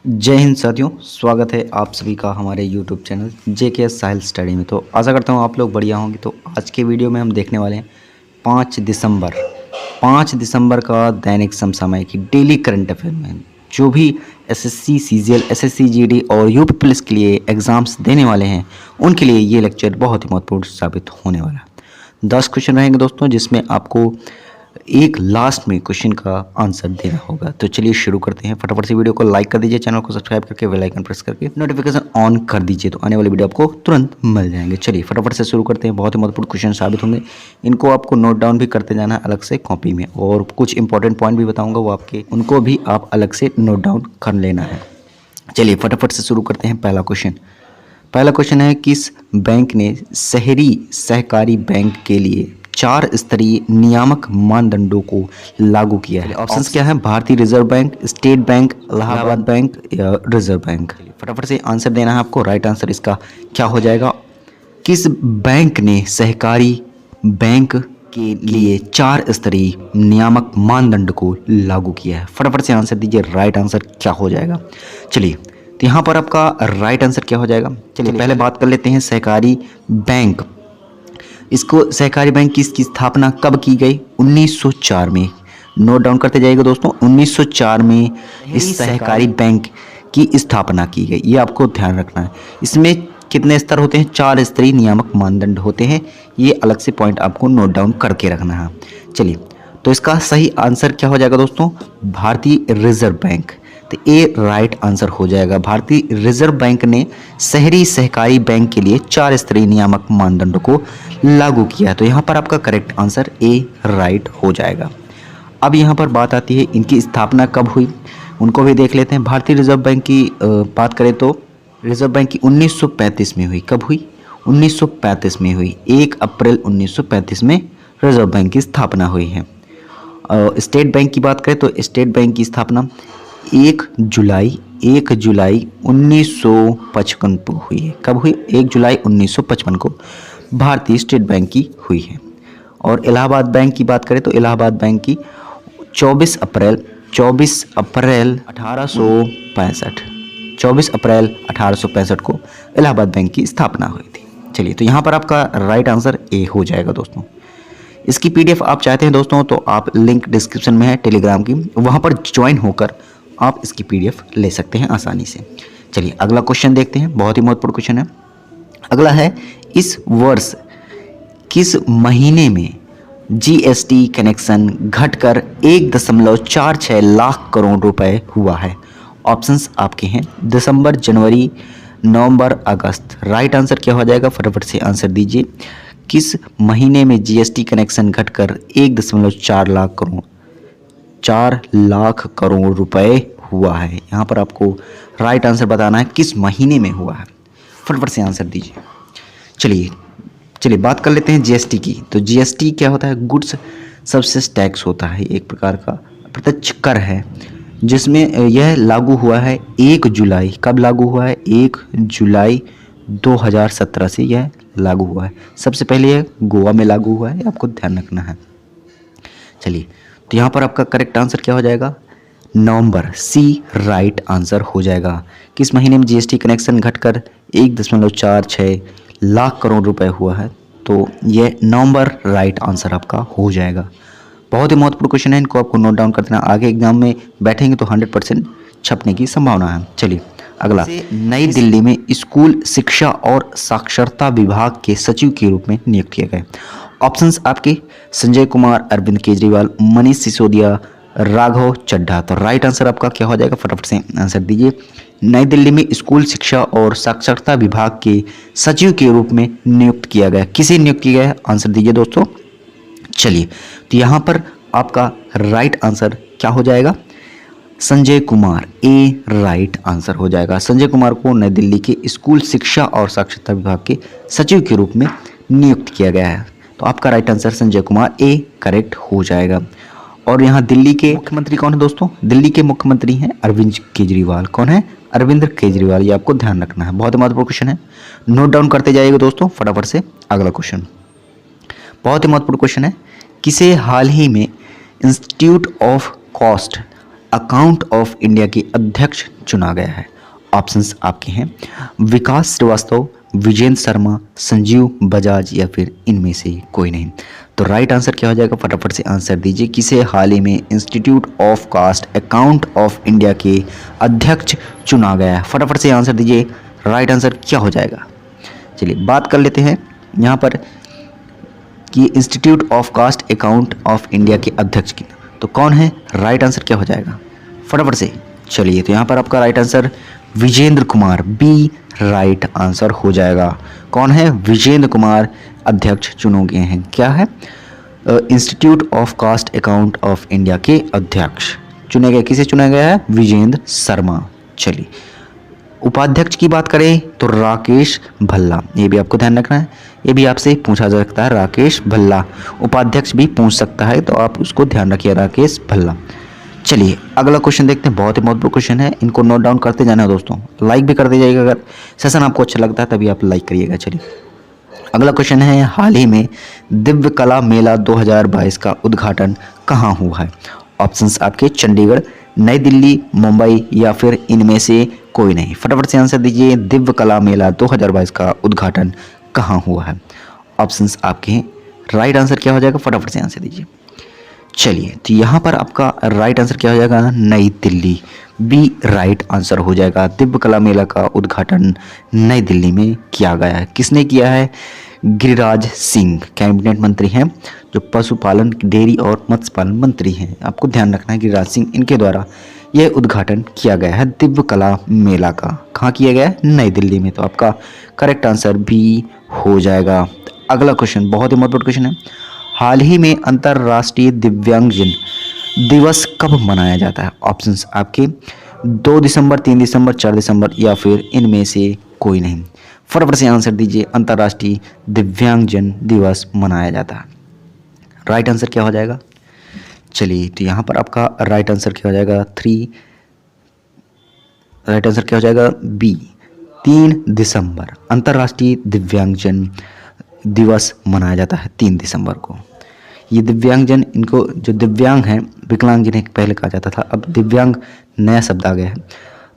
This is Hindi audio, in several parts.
जय हिंद साथियों, स्वागत है आप सभी का हमारे YouTube चैनल JK साहिल स्टडी में। तो आशा करता हूँ आप लोग बढ़िया होंगे। तो आज के वीडियो में हम देखने वाले हैं 5 दिसंबर का दैनिक समसामयिक डेली करंट अफेयर में जो भी SSC CGL SSC GD और यूपी पुलिस के लिए एग्ज़ाम्स देने वाले हैं उनके लिए ये लेक्चर बहुत ही महत्वपूर्ण साबित होने वाला है। 10 क्वेश्चन रहेंगे दोस्तों, जिसमें आपको एक लास्ट में क्वेश्चन का आंसर देना होगा। तो चलिए शुरू करते हैं। फटाफट से वीडियो को लाइक कर दीजिए, चैनल को सब्सक्राइब करके बेल आइकन प्रेस करके नोटिफिकेशन ऑन कर दीजिए, तो आने वाली वीडियो आपको तुरंत मिल जाएंगे। चलिए फटाफट से शुरू करते हैं। बहुत ही महत्वपूर्ण क्वेश्चन साबित होंगे, इनको आपको नोट डाउन भी करते जाना है अलग से कॉपी में, और कुछ इंपॉर्टेंट पॉइंट भी बताऊँगा वो आपके उनको भी आप अलग से नोट डाउन कर लेना है। चलिए फटाफट से शुरू करते हैं। पहला क्वेश्चन है, किस बैंक ने शहरी सहकारी बैंक के लिए 4 स्तरीय नियामक मानदंडों को लागू किया है? ऑप्शंस क्या है? भारतीय reserve bank, state bank, Allahabad bank या रिजर्व बैंक। फटाफट से आंसर देना है आपको। राइट आंसर इसका क्या हो जाएगा? किस बैंक ने सहकारी बैंक के लिए 4 स्तरीय नियामक मानदंड को लागू किया है? फटाफट से आंसर दीजिए। राइट आंसर क्या हो जाएगा? चलिए, तो यहाँ पर आपका राइट आंसर क्या हो जाएगा? चलिए पहले बात कर लेते हैं सहकारी बैंक। इसको सहकारी बैंक की इसकी स्थापना कब की गई? 1904 में। नोट डाउन करते जाइएगा दोस्तों। 1904 में इस सहकारी बैंक की स्थापना की गई, ये आपको ध्यान रखना है। इसमें कितने स्तर होते हैं? 4 स्तरीय नियामक मानदंड होते हैं, ये अलग से पॉइंट आपको नोट डाउन करके रखना है। चलिए, तो इसका सही आंसर क्या हो जाएगा दोस्तों? भारतीय रिजर्व बैंक। तो ये राइट आंसर हो जाएगा। भारतीय रिजर्व बैंक ने शहरी सहकारी बैंक के लिए 4 स्तरीय नियामक मानदंडों को लागू किया। तो यहाँ पर आपका करेक्ट आंसर ए राइट हो जाएगा। अब यहाँ पर बात आती है इनकी स्थापना कब हुई, उनको भी देख लेते हैं। भारतीय रिजर्व बैंक की बात करें तो रिजर्व बैंक की 1935 में हुई। कब हुई? 1935 में हुई। 1 अप्रैल 1935 में रिजर्व बैंक की स्थापना हुई है। स्टेट बैंक की बात करें तो स्टेट बैंक की स्थापना 1 जुलाई 1955 को हुई है। कब हुई? 1 जुलाई 1955 को भारतीय स्टेट बैंक की हुई है। और इलाहाबाद बैंक की बात करें तो इलाहाबाद बैंक की 24 अप्रैल 1865 को इलाहाबाद बैंक की स्थापना हुई थी। चलिए, तो यहाँ पर आपका राइट आंसर ए हो जाएगा दोस्तों। इसकी PDF आप चाहते हैं दोस्तों तो आप लिंक डिस्क्रिप्शन में है टेलीग्राम की, वहाँ पर ज्वाइन होकर आप इसकी PDF ले सकते हैं आसानी से। चलिए अगला क्वेश्चन देखते हैं, बहुत ही महत्वपूर्ण क्वेश्चन है। अगला है, इस वर्ष किस महीने में GST कनेक्शन घटकर 1.46 लाख करोड़ रुपए हुआ है? ऑप्शंस आपके हैं दिसंबर, जनवरी, नवंबर, अगस्त। राइट आंसर क्या हो जाएगा? फटाफट से आंसर दीजिए। किस महीने में GST कनेक्शन घटकर 1.4 लाख करोड़ रुपए हुआ है? यहाँ पर आपको राइट आंसर बताना है किस महीने में हुआ है। फटाफट से आंसर दीजिए। चलिए बात कर लेते हैं GST की। तो GST क्या होता है? गुड्स सर्विसेज टैक्स होता है, एक प्रकार का प्रत्यक्ष कर है, जिसमें यह लागू हुआ है 1 जुलाई। कब लागू हुआ है? 1 जुलाई 2017 से यह लागू हुआ है। सबसे पहले यह गोवा में लागू हुआ है, आपको ध्यान रखना है। चलिए, तो यहाँ पर आपका करेक्ट आंसर क्या हो जाएगा? नवंबर, सी राइट आंसर हो जाएगा। किस महीने में GST कनेक्शन घटकर 1.46 लाख करोड़ रुपए हुआ है? तो यह नवंबर राइट आंसर आपका हो जाएगा। बहुत ही महत्वपूर्ण क्वेश्चन है, इनको आपको नोट डाउन कर देना। आगे एग्जाम में बैठेंगे तो 100% छपने की संभावना है। चलिए अगला, नई दिल्ली में स्कूल शिक्षा और साक्षरता विभाग के सचिव के रूप में नियुक्त किए गए। ऑप्शंस आपके संजय कुमार, अरविंद केजरीवाल, मनीष सिसोदिया, राघव चड्ढा। तो राइट आंसर आपका क्या हो जाएगा? फटाफट से आंसर दीजिए। नई दिल्ली में स्कूल शिक्षा और साक्षरता विभाग के सचिव के रूप में नियुक्त किया गया। किसे नियुक्त किया गया? आंसर दीजिए दोस्तों। चलिए, तो यहाँ पर आपका राइट आंसर क्या हो जाएगा? संजय कुमार, ए राइट आंसर हो जाएगा। संजय कुमार को नई दिल्ली के स्कूल शिक्षा और साक्षरता विभाग के सचिव के रूप में नियुक्त किया गया है। तो आपका right answer Sanjay Kumar, A correct हो जाएगा। और यहाँ दिल्ली के मुख्यमंत्री कौन है दोस्तों? दिल्ली के मुख्यमंत्री हैं अरविंद केजरीवाल। कौन है? अरविंद केजरीवाल। ये आपको ध्यान रखना है, बहुत महत्वपूर्ण क्वेश्चन है, नोट डाउन करते जाइएगा दोस्तों फटाफट से। अगला क्वेश्चन बहुत ही महत्वपूर्ण क्वेश्चन है। किसे हाल ही में institute of cost account of India के अध्यक्ष चुना गया है? ऑप्शंस आपके हैं विकास श्रीवास्तव, विजेंद्र शर्मा, संजीव बजाज या फिर इनमें से कोई नहीं। तो राइट आंसर क्या हो जाएगा, फटाफट से आंसर दीजिए। किसे हाल ही में institute of cost account of India के अध्यक्ष चुना गया है? फटाफट से आंसर दीजिए, राइट आंसर क्या हो जाएगा। चलिए बात कर लेते हैं यहाँ पर कि institute of cost account of India के अध्यक्ष की, तो कौन है? राइट आंसर क्या हो जाएगा फटाफट से। चलिए तो यहाँ पर आपका right answer Vijender Kumar, B right answer हो जाएगा। कौन है? विजेंद्र कुमार अध्यक्ष चुने गए हैं। क्या है? Institute of cost account of India के अध्यक्ष चुने गए। किसे चुना गया है? विजेंद्र शर्मा। चलिए उपाध्यक्ष की बात करें तो राकेश भल्ला, ये भी आपको ध्यान रखना है, ये भी आपसे पूछा जा सकता है। राकेश भल्ला उपाध्यक्ष भी पूछ सकता है, तो आप उसको ध्यान रखिए, राकेश भल्ला। चलिए अगला क्वेश्चन देखते हैं, बहुत ही महत्वपूर्ण क्वेश्चन है, इनको नोट डाउन करते जाना है दोस्तों। लाइक भी कर दीजिएगा, अगर सेशन आपको अच्छा लगता है तभी आप लाइक करिएगा। चलिए अगला क्वेश्चन है, हाल ही में दिव्य कला मेला 2022 का उद्घाटन कहाँ हुआ है? ऑप्शंस आपके चंडीगढ़, नई दिल्ली, मुंबई या फिर इनमें से कोई नहीं। फटाफट से आंसर दीजिए, दिव्य कला मेला 2022 का उद्घाटन कहाँ हुआ है? ऑप्शंस आपके हैं, राइट आंसर क्या हो जाएगा, फटाफट से आंसर दीजिए। चलिए तो यहाँ पर आपका राइट आंसर क्या हो जाएगा? नई दिल्ली, बी राइट आंसर हो जाएगा। दिव्य कला मेला का उद्घाटन नई दिल्ली में किया गया है। किसने किया है? गिरिराज सिंह कैबिनेट मंत्री हैं, जो पशुपालन, डेयरी और मत्स्य पालन मंत्री हैं। आपको ध्यान रखना है गिरिराज सिंह, इनके द्वारा यह उद्घाटन किया गया है दिव्य कला मेला का। कहाँ किया गया है? नई दिल्ली में। तो आपका करेक्ट आंसर बी हो जाएगा। अगला क्वेश्चन बहुत ही महत्वपूर्ण क्वेश्चन है, हाल ही में अंतर्राष्ट्रीय दिव्यांगजन दिवस कब मनाया जाता है? ऑप्शंस आपके 2 दिसंबर, 3 दिसंबर, 4 दिसंबर या फिर इनमें से कोई नहीं। फटाफट से आंसर दीजिए, अंतर्राष्ट्रीय दिव्यांगजन दिवस मनाया जाता है। राइट आंसर क्या हो जाएगा? चलिए तो यहाँ पर आपका राइट आंसर क्या हो जाएगा? राइट आंसर क्या हो जाएगा? बी 3 दिसंबर अंतर्राष्ट्रीय दिव्यांगजन दिवस मनाया जाता है 3 दिसंबर को। ये दिव्यांगजन, इनको जो दिव्यांग हैं, विकलांग जिन्हें पहले कहा जाता था, अब दिव्यांग नया शब्द आ गया है,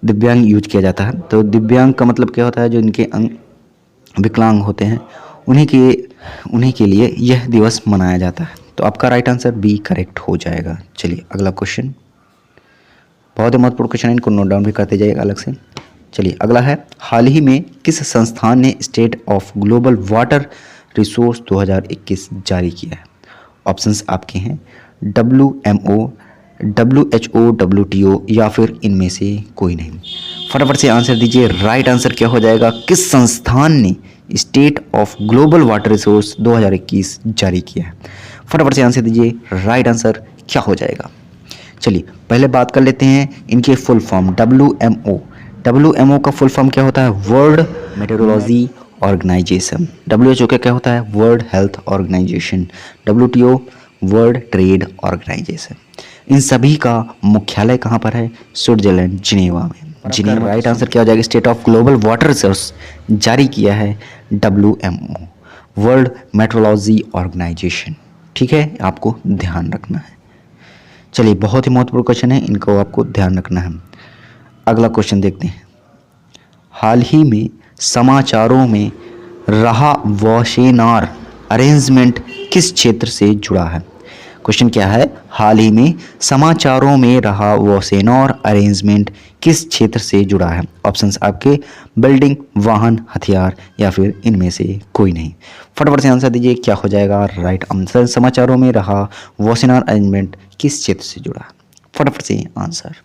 दिव्यांग यूज किया जाता है। तो दिव्यांग का मतलब क्या होता है? जो इनके अंग विकलांग होते हैं उन्हीं के लिए यह दिवस मनाया जाता है। तो आपका राइट आंसर बी करेक्ट हो जाएगा। चलिए अगला क्वेश्चन, बहुत ही महत्वपूर्ण क्वेश्चन है, इनको नोट डाउन भी करते जाइएगा अलग से। चलिए अगला है, हाल ही में किस संस्थान ने state of global water resource 2021 जारी किया है? ऑप्शंस आपके हैं WMO, WHO, WTO या फिर इनमें से कोई नहीं। फटाफट से आंसर दीजिए, राइट आंसर क्या हो जाएगा? किस संस्थान ने state of global water resource 2021 जारी किया है? फटाफट से आंसर दीजिए, राइट आंसर क्या हो जाएगा। चलिए पहले बात कर लेते हैं इनके फुल फॉर्म। WMO का फुल फॉर्म क्या होता है? World metrology organisation. WHO का क्या होता है? World health organisation. WTO world trade organisation. इन सभी का मुख्यालय कहाँ पर है? स्विट्जरलैंड, जिनेवा में। जिनेवा राइट आंसर क्या हो जाएगा? State of global water resource जारी किया है WMO, वर्ल्ड मेट्रोलॉजी ऑर्गेनाइजेशन। ठीक है, आपको ध्यान रखना है। चलिए बहुत ही महत्वपूर्ण क्वेश्चन है, इनको आपको ध्यान रखना है। अगला क्वेश्चन देखते हैं, हाल ही में समाचारों में रहा वॉशेनार अरेंजमेंट किस क्षेत्र से जुड़ा है? क्वेश्चन क्या है? हाल ही में समाचारों में रहा वॉशेनार अरेंजमेंट किस क्षेत्र से जुड़ा है? ऑप्शंस आपके बिल्डिंग, वाहन, हथियार या फिर इनमें से कोई नहीं। फटाफट से आंसर दीजिए, क्या हो जाएगा राइट आंसर? समाचारों में रहा वॉशेनार अरेंजमेंट किस क्षेत्र से जुड़ा है? फटाफट से आंसर।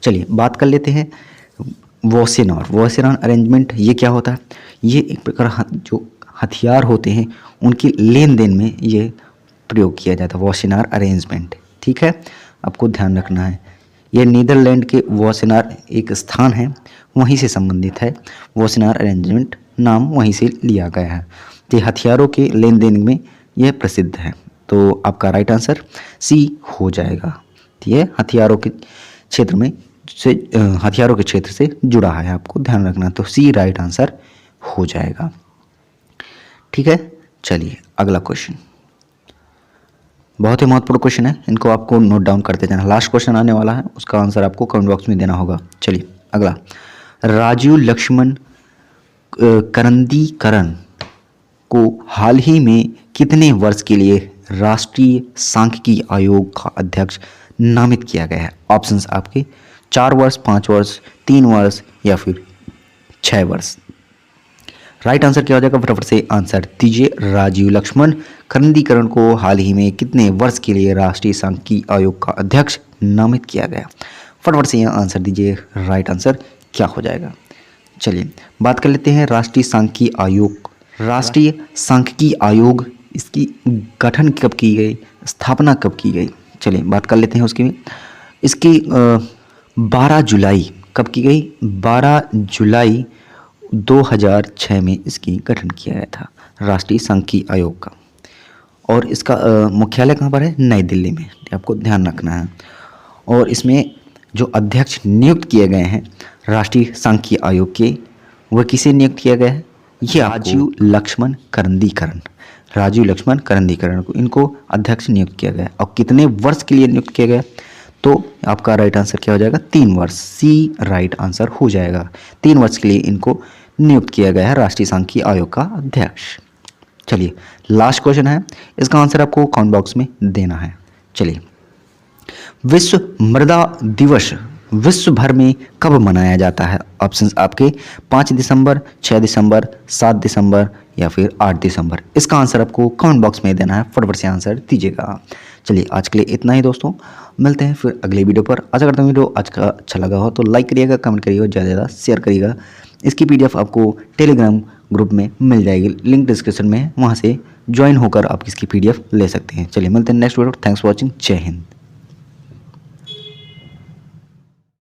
चलिए बात कर लेते हैं वॉशेनार अरेंजमेंट ये क्या होता है? ये एक प्रकार जो हथियार होते हैं उनके लेन देन में ये प्रयोग किया जाता है, वॉशेनार अरेंजमेंट। ठीक है, आपको ध्यान रखना है। ये नीदरलैंड के वॉशेनार एक स्थान है, वहीं से संबंधित है। वॉशेनार अरेंजमेंट नाम वहीं से लिया गया है। तो हथियारों के लेन देन में यह प्रसिद्ध है। तो आपका राइट आंसर सी हो जाएगा। तो ये हथियारों के क्षेत्र से जुड़ा है, आपको ध्यान रखना। तो सी राइट आंसर हो जाएगा। ठीक है, चलिए अगला क्वेश्चन, बहुत ही महत्वपूर्ण क्वेश्चन है, इनको आपको नोट डाउन करते जाना। लास्ट क्वेश्चन आने वाला है, उसका आंसर आपको कमेंट बॉक्स में देना होगा। चलिए अगला, राजीव लक्ष्मण करंदीकरण को हाल ही में कितने वर्ष के लिए राष्ट्रीय सांख्यिकी आयोग का अध्यक्ष नामित किया गया है? ऑप्शंस आपके 4 वर्ष, 5 वर्ष, 3 वर्ष या फिर 6 वर्ष। राइट आंसर क्या हो जाएगा? फटाफट से आंसर दीजिए। राजीव लक्ष्मण करंदीकरण को हाल ही में कितने वर्ष के लिए राष्ट्रीय सांख्यिकी आयोग का अध्यक्ष नामित किया गया? फटाफट से यह आंसर दीजिए। राइट आंसर क्या हो जाएगा? चलिए बात कर लेते हैं राष्ट्रीय सांख्यिकी आयोग। राष्ट्रीय सांख्यिकी आयोग, इसकी गठन कब की गई, स्थापना कब की गई? चलिए बात कर लेते हैं उसकी भी। इसकी 12 जुलाई कब की गई? 12 जुलाई 2006 में इसकी गठन किया गया था, राष्ट्रीय सांख्यिकी आयोग का। और इसका मुख्यालय कहाँ पर है? नई दिल्ली में, आपको ध्यान रखना है। और इसमें जो अध्यक्ष नियुक्त किए गए हैं राष्ट्रीय सांख्यिकी आयोग के, वह किसे नियुक्त किया गया है? ये राजीव लक्ष्मण करंदीकरण, राजीव लक्ष्मण करंदीकरण को इनको अध्यक्ष नियुक्त किया गया। और कितने वर्ष के लिए नियुक्त किया गया? तो आपका राइट आंसर क्या हो जाएगा? 3 वर्ष। सी राइट आंसर हो जाएगा। 3 वर्ष के लिए इनको नियुक्त किया गया है राष्ट्रीय सांख्यिकी आयोग का अध्यक्ष। चलिए लास्ट क्वेश्चन है, इसका आंसर आपको कमेंट बॉक्स में देना है। चलिए, विश्व मृदा दिवस विश्व भर में कब मनाया जाता है? ऑप्शंस आपके 5 दिसंबर, 6 दिसंबर, 7 दिसंबर या फिर 8 दिसंबर। इसका आंसर आपको कमेंट बॉक्स में देना है, फटाफट से आंसर दीजिएगा। चलिए आज के लिए इतना ही दोस्तों, मिलते हैं फिर अगले वीडियो पर। आशा करता हूँ वीडियो आज का अच्छा लगा हो तो लाइक करिएगा, कमेंट करिएगा, ज़्यादा से ज़्यादा शेयर करिएगा। इसकी PDF आपको टेलीग्राम ग्रुप में मिल जाएगी, लिंक डिस्क्रिप्शन में है, वहाँ से ज्वाइन होकर आप इसकी PDF ले सकते हैं। चलिए मिलते हैं next video. Thanks for watching. जय हिंद।